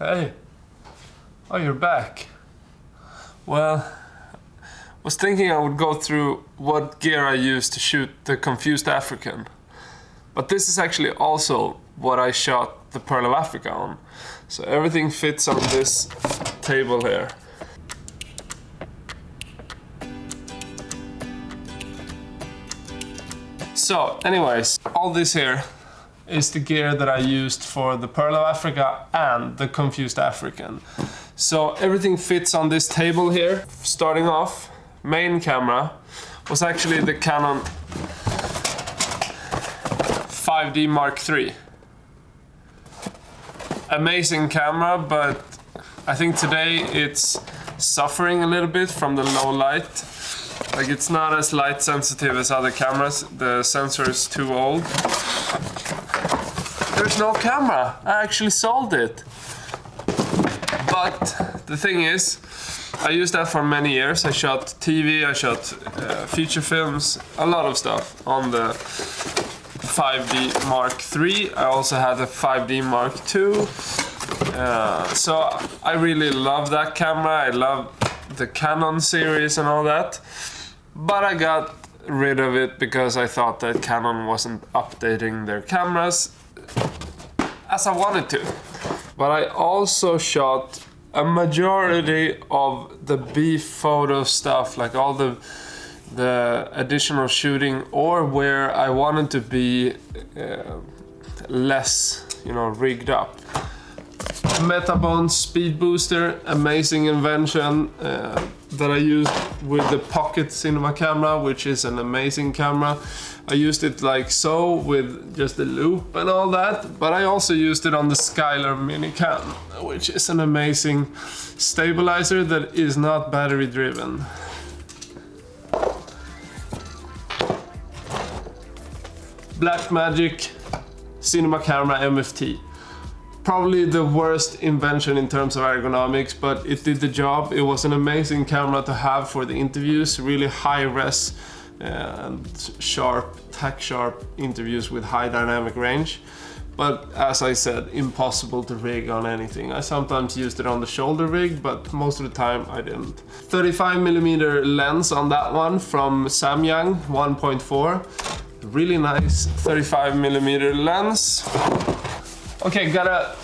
Hey. Oh, you're back. Well, was thinking I would go through what gear I used to shoot the Confused African. But this is actually also what I shot the Pearl of Africa on. So everything fits on this table here. So anyways, all this here is the gear that I used for the Pearl of Africa and the Confused African. So everything fits on this table here. Starting off, main camera was actually the Canon 5D Mark III. Amazing camera, but I think today it's suffering a little bit from the low light. Like, it's not as light sensitive as other cameras. The sensor is too old. There's no camera. I actually sold it. But the thing is, I used that for many years. I shot TV, I shot feature films, a lot of stuff on the 5D Mark III. I also had a 5D Mark II. So I really love that camera. I love the Canon series and all that. But I got rid of it because I thought that Canon wasn't updating their cameras as I wanted to. But I also shot a majority of the beef photo stuff, like all the additional shooting, or where I wanted to be less, rigged up. Metabone Speedbooster, amazing invention that I used with the pocket cinema camera, which is an amazing camera. I used it like so with just the loop and all that, but I also used it on the Skylar Minicam, which is an amazing stabilizer that is not battery driven. Blackmagic cinema camera MFT. Probably the worst invention in terms of ergonomics, but it did the job. It was an amazing camera to have for the interviews, really high res and tack sharp interviews with high dynamic range. But as I said, impossible to rig on anything. I sometimes used it on the shoulder rig, but most of the time I didn't. 35mm lens on that one from Samyang 1.4. Really nice 35mm lens. Okay, got a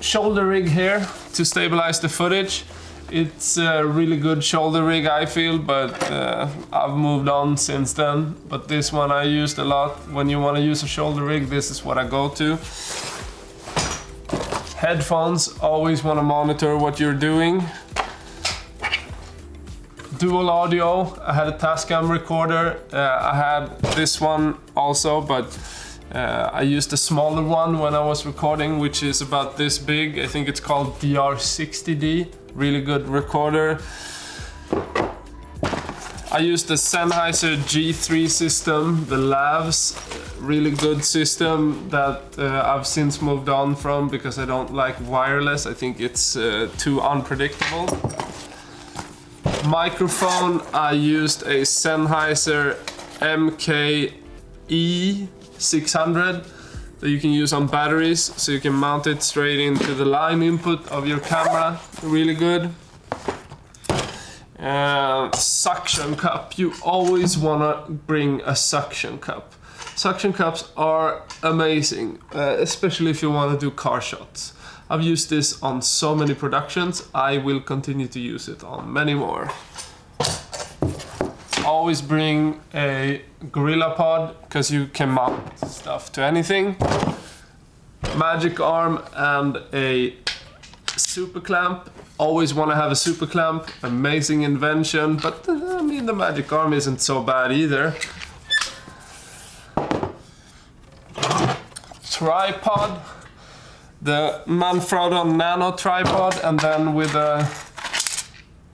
shoulder rig here to stabilize the footage. It's a really good shoulder rig, I feel, but I've moved on since then. But this one I used a lot. When you want to use a shoulder rig, this is what I go to. Headphones, always want to monitor what you're doing. Dual audio, I had a Tascam recorder. I had this one also, but I used a smaller one when I was recording, which is about this big. I think it's called DR60D. Really good recorder. I used the Sennheiser G3 system, the Lavs. Really good system that I've since moved on from because I don't like wireless. I think it's too unpredictable. Microphone, I used a Sennheiser MKE 600 that you can use on batteries, so you can mount it straight into the line input of your camera. Really good. Suction cup, you always want to bring a suction cup. Suction cups are amazing, especially if you want to do car shots. I've used this on so many productions. I will continue to use it on many more. Always bring a Gorilla Pod because you can mount stuff to anything. Magic arm and a super clamp. Always want to have a super clamp. Amazing invention, but I mean, the magic arm isn't so bad either. Tripod. The Manfrotto Nano Tripod, and then with a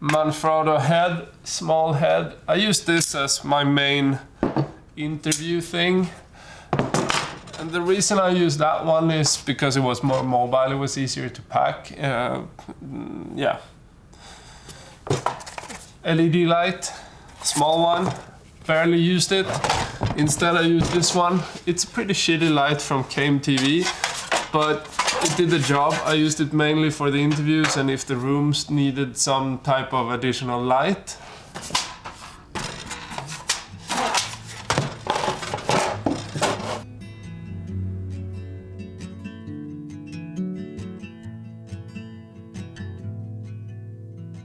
Manfrotto head, small head. I use this as my main interview thing. And the reason I use that one is because it was more mobile, it was easier to pack. Yeah. LED light, small one, barely used it. Instead I used this one. It's a pretty shitty light from KMTV. but it did the job. I used it mainly for the interviews and if the rooms needed some type of additional light.